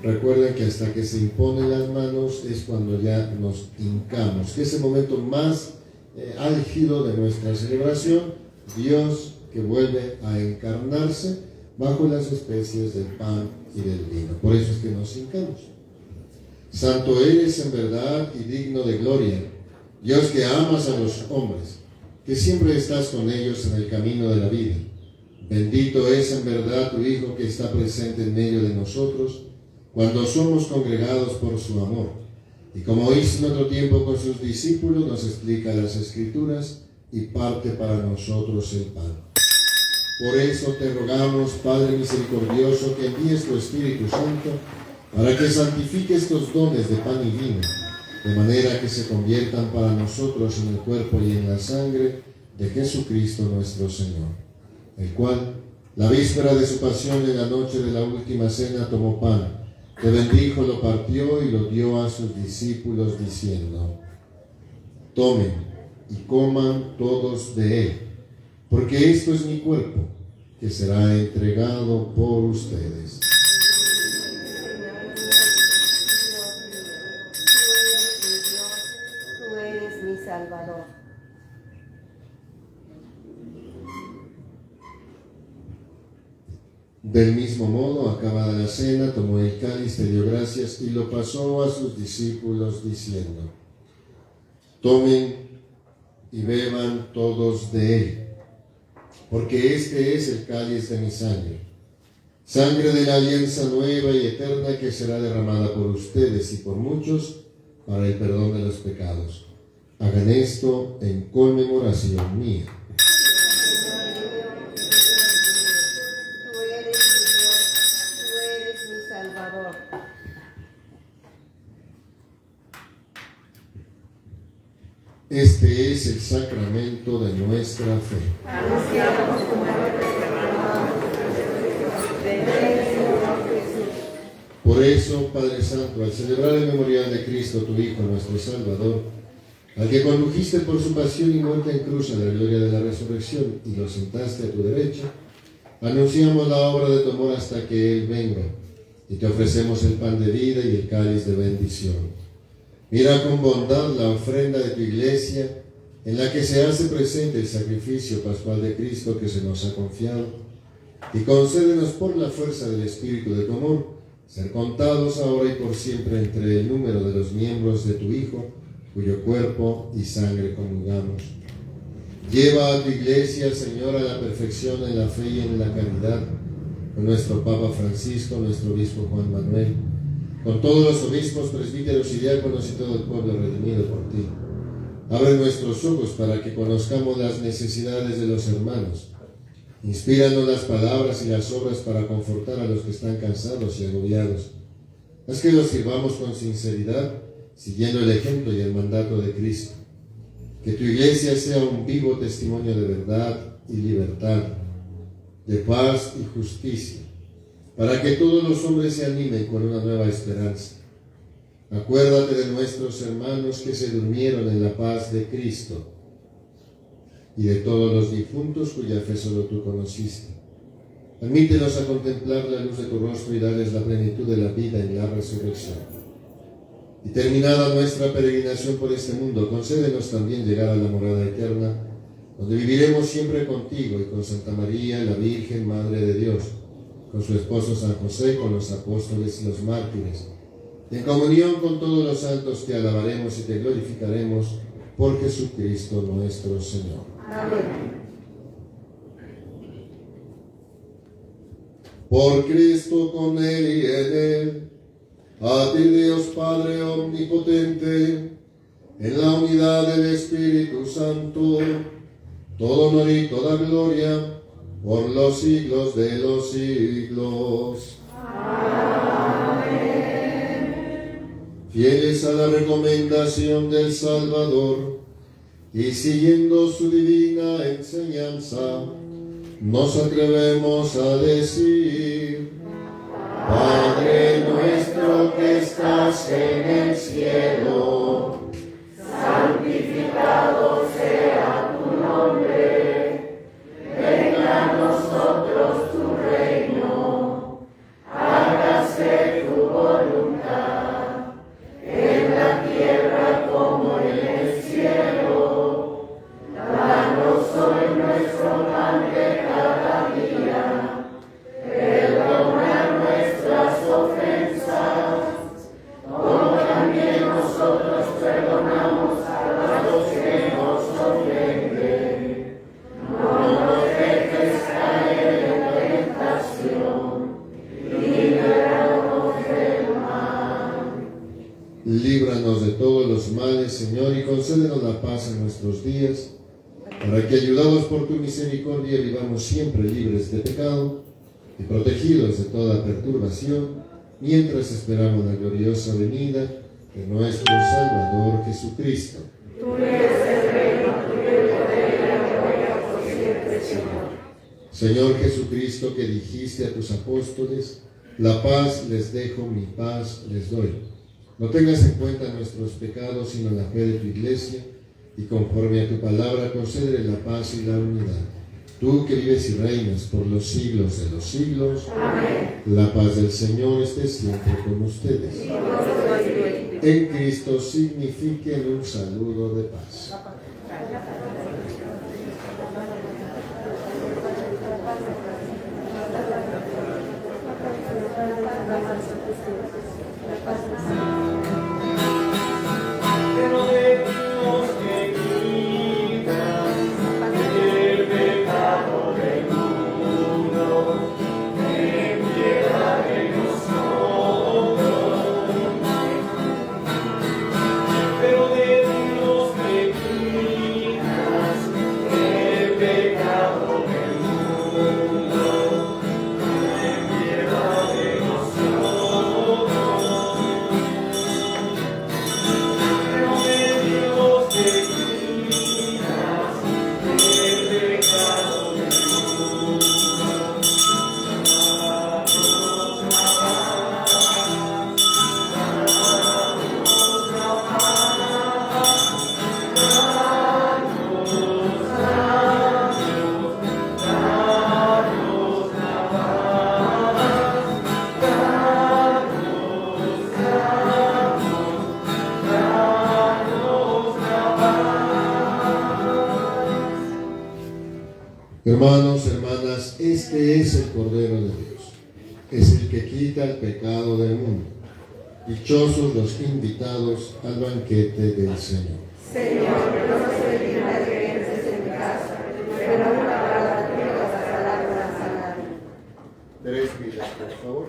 Recuerden que hasta que se imponen las manos es cuando ya nos hincamos, que es el momento más álgido de nuestra celebración. Dios que vuelve a encarnarse bajo las especies del pan y del vino. Por eso es que nos hincamos. Santo eres en verdad y digno de gloria, Dios que amas a los hombres, que siempre estás con ellos en el camino de la vida. Bendito es en verdad tu Hijo que está presente en medio de nosotros cuando somos congregados por su amor. Y como hizo en otro tiempo con sus discípulos, nos explica las Escrituras y parte para nosotros el pan. Por eso te rogamos, Padre misericordioso, que envíes tu Espíritu Santo para que santifique estos dones de pan y vino, de manera que se conviertan para nosotros en el cuerpo y en la sangre de Jesucristo nuestro Señor, el cual, la víspera de su pasión en la noche de la última cena, tomó pan, te bendijo, lo partió y lo dio a sus discípulos diciendo: tomen y coman todos de él, porque esto es mi cuerpo, que será entregado por ustedes. Tú eres mi Salvador. Del mismo modo, acabada la cena, tomó el cáliz, te dio gracias y lo pasó a sus discípulos diciendo: tomen y beban todos de él, porque este es el cáliz de mi sangre, sangre de la alianza nueva y eterna que será derramada por ustedes y por muchos para el perdón de los pecados. Hagan esto en conmemoración mía. Tú eres mi Dios, tú eres mi Salvador. Este es el sacramento de nuestra fe. Anunciamos tu muerte, Por eso, Padre Santo, al celebrar el memorial de Cristo, tu Hijo, nuestro Salvador, al que condujiste por su pasión y muerte en cruz a la gloria de la resurrección y lo sentaste a tu derecha, anunciamos la obra de tu amor hasta que Él venga, y te ofrecemos el pan de vida y el cáliz de bendición. Mira con bondad la ofrenda de tu iglesia, en la que se hace presente el sacrificio pascual de Cristo que se nos ha confiado, y concédenos por la fuerza del Espíritu de tu amor, ser contados ahora y por siempre entre el número de los miembros de tu Hijo, cuyo cuerpo y sangre comulgamos. Lleva a tu iglesia, Señor, a la perfección en la fe y en la caridad, con nuestro Papa Francisco, nuestro obispo Juan Manuel, con todos los obispos, presbíteros y diáconos y todo el pueblo redimido por ti. Abre nuestros ojos para que conozcamos las necesidades de los hermanos. Inspíranos las palabras y las obras para confortar a los que están cansados y agobiados. Haz que los sirvamos con sinceridad, siguiendo el ejemplo y el mandato de Cristo. Que tu iglesia sea un vivo testimonio de verdad y libertad, de paz y justicia, para que todos los hombres se animen con una nueva esperanza. Acuérdate de nuestros hermanos que se durmieron en la paz de Cristo y de todos los difuntos cuya fe solo tú conociste. Admítelos a contemplar la luz de tu rostro y darles la plenitud de la vida en la resurrección. Y terminada nuestra peregrinación por este mundo, concédenos también llegar a la morada eterna, donde viviremos siempre contigo y con Santa María, la Virgen, Madre de Dios, con su esposo San José, con los apóstoles y los mártires. En comunión con todos los santos te alabaremos y te glorificaremos por Jesucristo nuestro Señor. Amén. Por Cristo, con Él y en Él, a ti Dios Padre omnipotente, en la unidad del Espíritu Santo, todo honor y toda gloria, por los siglos de los siglos. Amén. Fieles a la recomendación del Salvador, y siguiendo su divina enseñanza, nos atrevemos a decir: Padre nuestro que estás en el cielo, Santificado sea tu nombre, venga a nosotros tu reino, hágase tu voluntad, en la tierra como en el cielo. Danos hoy nuestro pan de líbranos de todos los males, Señor, y concédenos la paz en nuestros días, para que, ayudados por tu misericordia, vivamos siempre libres de pecado y protegidos de toda perturbación, mientras esperamos la gloriosa venida de nuestro Salvador Jesucristo. Tuyo es el reino, tuyo el poder y la gloria por siempre, Señor. Señor Jesucristo, que dijiste a tus apóstoles, la paz les dejo, mi paz les doy. No tengas en cuenta nuestros pecados, sino la fe de tu Iglesia, y conforme a tu palabra concédele la paz y la unidad. Tú que vives y reinas por los siglos de los siglos. Amén. La paz del Señor esté siempre con ustedes. Y con tu espíritu. En Cristo signifiquen un saludo de paz. Pero de Dios que quitas el pecado del mundo, ten piedad de nosotros. Pero de Dios que quitas el pecado del mundo, ten piedad de nosotros. Pero de Dios que quitas el pecado del mundo, Hermanos, hermanas, este es el Cordero de Dios. Es el que quita el pecado del mundo. Dichosos los invitados al banquete del Señor. Señor, no soy digna de que entres en mi casa, pero una palabra tuya bastará para sanarme. Tres vidas, por favor.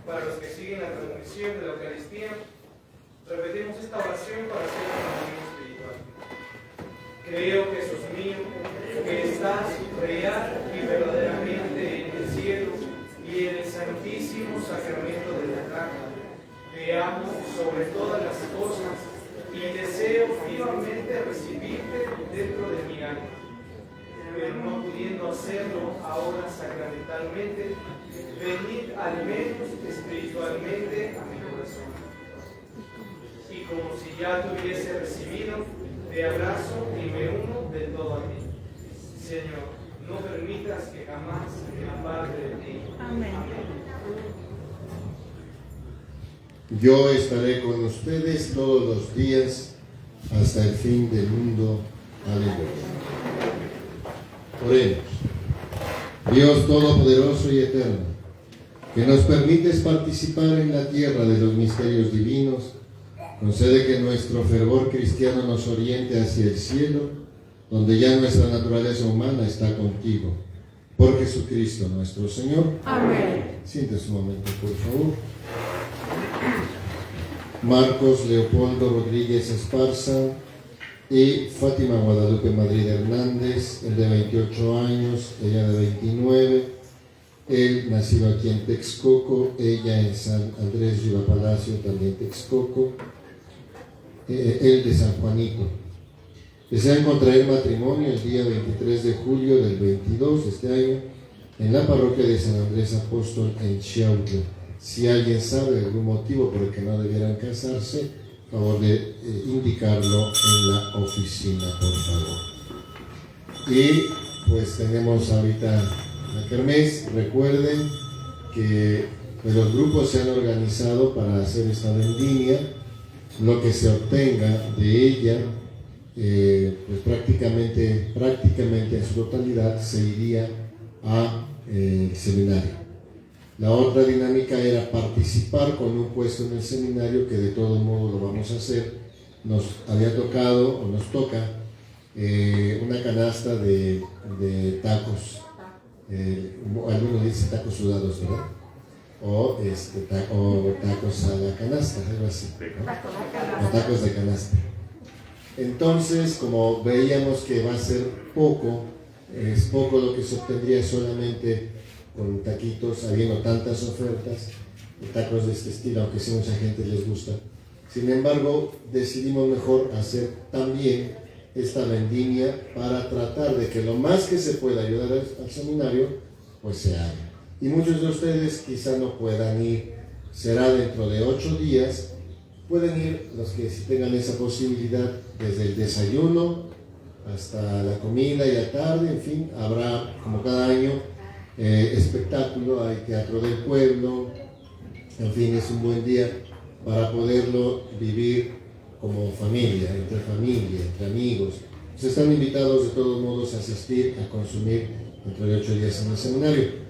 Para los que siguen la transmisión de la Eucaristía, Repetimos esta oración para hacer un camino espiritual. Creo, Jesús mío, que estás real y verdaderamente en el cielo y en el santísimo sacramento de la carta. Te amo sobre todas las cosas y deseo vivamente recibirte dentro de mi alma. Pero no pudiendo hacerlo ahora sacramentalmente, venid al menos espiritualmente a mi corazón. Y como si ya te hubiese recibido, te abrazo y me uno del todo a ti. Señor, no permitas que jamás me aparte de ti. Amén. Yo estaré con ustedes todos los días hasta el fin del mundo. Aleluya. Oremos. Dios Todopoderoso y Eterno, que nos permites participar en la tierra de los misterios divinos, concede que nuestro fervor cristiano nos oriente hacia el cielo, donde ya nuestra naturaleza humana está contigo. Por Jesucristo nuestro Señor. Amén. Siéntese un momento, por favor. Marcos Leopoldo Rodríguez Esparza y Fátima Guadalupe Madrid Hernández, él de 28 años, ella de 29, él nacido aquí en Texcoco, ella en San Andrés Riva Palacio, también Texcoco, él de San Juanito. Desean contraer matrimonio el día 23 de julio del 22 de este año en la parroquia de San Andrés Apóstol en Chiautla. Si alguien sabe algún motivo por el que no debieran casarse, favor de indicarlo en la oficina, por favor. Y pues tenemos ahorita la kermés. Recuerden que pues, los grupos se han organizado para hacer esta vendimia. Lo que se obtenga de ella, pues prácticamente en su totalidad se iría a seminario. La otra dinámica era participar con un puesto en el seminario, que de todo modo lo vamos a hacer. Nos había tocado, o nos toca, una canasta de tacos. Algunos dicen tacos sudados, ¿verdad? O tacos a la canasta, algo así, ¿no? O tacos de canasta. Entonces, como veíamos que va a ser poco, es poco lo que se obtendría solamente con taquitos, habiendo tantas ofertas de tacos de este estilo, aunque sí mucha gente les gusta. Sin embargo, decidimos mejor hacer también esta vendimia para tratar de que lo más que se pueda ayudar al seminario, pues se haga. Y muchos de ustedes quizá no puedan ir, será dentro de 8 días, pueden ir los que sí tengan esa posibilidad, desde el desayuno hasta la comida y la tarde, en fin, habrá como cada año espectáculo, hay teatro del pueblo, en fin, es un buen día para poderlo vivir como familia, entre amigos. Entonces están invitados de todos modos a asistir, a consumir dentro de 8 días en el seminario.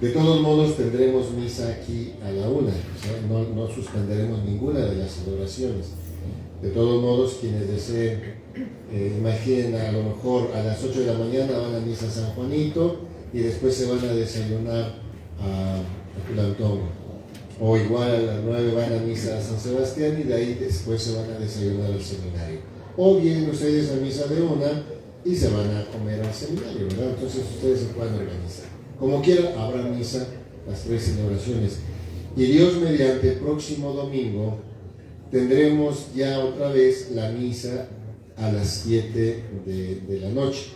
De todos modos tendremos misa aquí a la 1, o sea, no suspenderemos ninguna de las adoraciones. De todos modos, quienes deseen, imaginen a lo mejor a las 8 de la mañana van a misa a San Juanito y después se van a desayunar a Tulantongo. O igual a las 9 van a misa a San Sebastián y de ahí después se van a desayunar al seminario. O bien ustedes a misa de 1 y se van a comer al seminario, ¿verdad? Entonces ustedes se pueden organizar. Como quiera, habrá misa las 3 celebraciones. Y Dios mediante, el próximo domingo tendremos ya otra vez la misa a las 7 de la noche.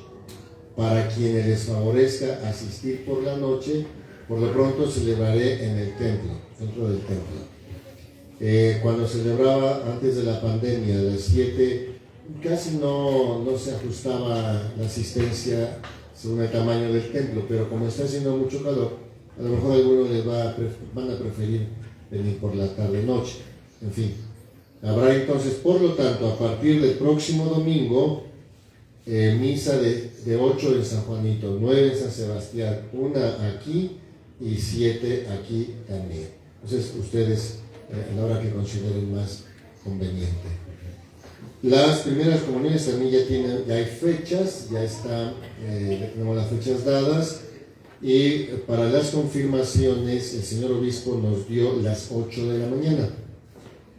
Para quienes les favorezca asistir por la noche, por lo pronto celebraré en el templo, dentro del templo. Cuando celebraba antes de la pandemia a las 7, casi no se ajustaba la asistencia según el tamaño del templo, pero como está haciendo mucho calor, a lo mejor algunos les van a preferir venir por la tarde-noche. En fin, habrá entonces, por lo tanto, a partir del próximo domingo, misa de 8 en San Juanito, 9 en San Sebastián, 1 aquí y 7 aquí también. Entonces, ustedes, a la hora que consideren más conveniente. Las primeras comuniones también ya hay fechas, ya tenemos las fechas dadas, y para las confirmaciones el señor obispo nos dio las 8 de la mañana.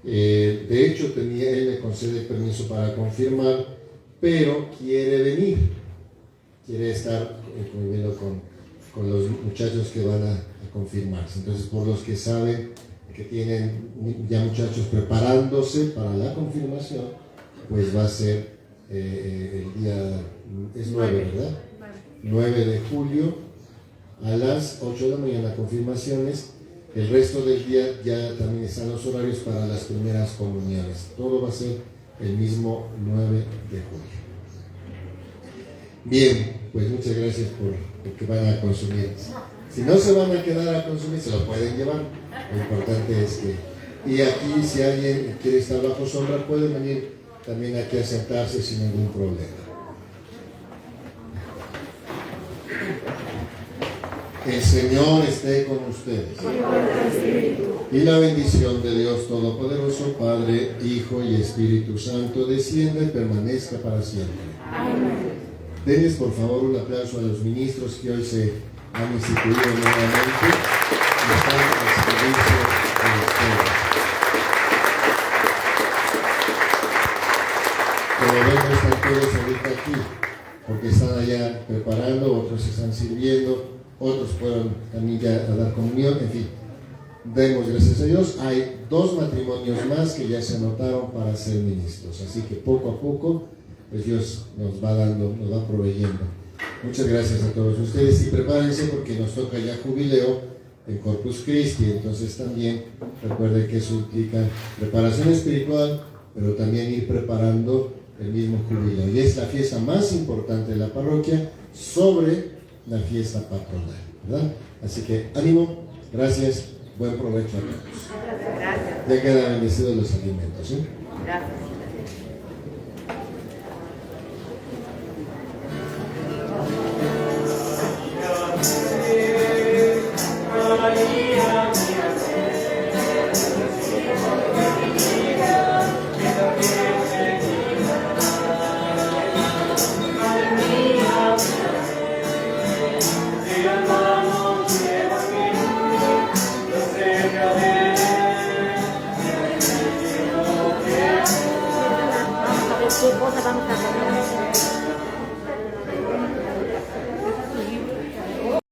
De hecho, él le concede permiso para confirmar, pero quiere venir, quiere estar conviviendo con los muchachos que van a confirmarse. Entonces, por los que saben que tienen ya muchachos preparándose para la confirmación, pues va a ser el día, es 9, ¿verdad? 9 de julio a las 8 de la mañana confirmaciones. El resto del día ya también están los horarios para las primeras comuniones. Todo va a ser el mismo 9 de julio. Bien, pues muchas gracias por que van a consumir. Si no se van a quedar a consumir, se lo pueden llevar. Lo importante es que... Y aquí, si alguien quiere estar bajo sombra, puede venir también aquí a sentarse sin ningún problema. El Señor esté con ustedes. Y la bendición de Dios Todopoderoso, Padre, Hijo y Espíritu Santo, descienda y permanezca para siempre. Amén. Denles por favor un aplauso a los ministros que hoy se han instituido nuevamente y están al servicio de ustedes. Como ven, están todos ahorita aquí, porque están allá preparando, otros están sirviendo, otros fueron también ya a dar comunión, en fin. Demos gracias a Dios. Hay 2 matrimonios más que ya se anotaron para ser ministros, así que poco a poco pues Dios nos va dando, nos va proveyendo. Muchas gracias a todos ustedes y prepárense porque nos toca ya jubileo en Corpus Christi, entonces también recuerden que eso implica preparación espiritual, pero también ir preparando el mismo jubileo. Y es la fiesta más importante de la parroquia sobre la fiesta patronal, ¿verdad? Así que ánimo, gracias, buen provecho a todos. Gracias. Ya quedan bendecidos los alimentos, ¿eh? Gracias.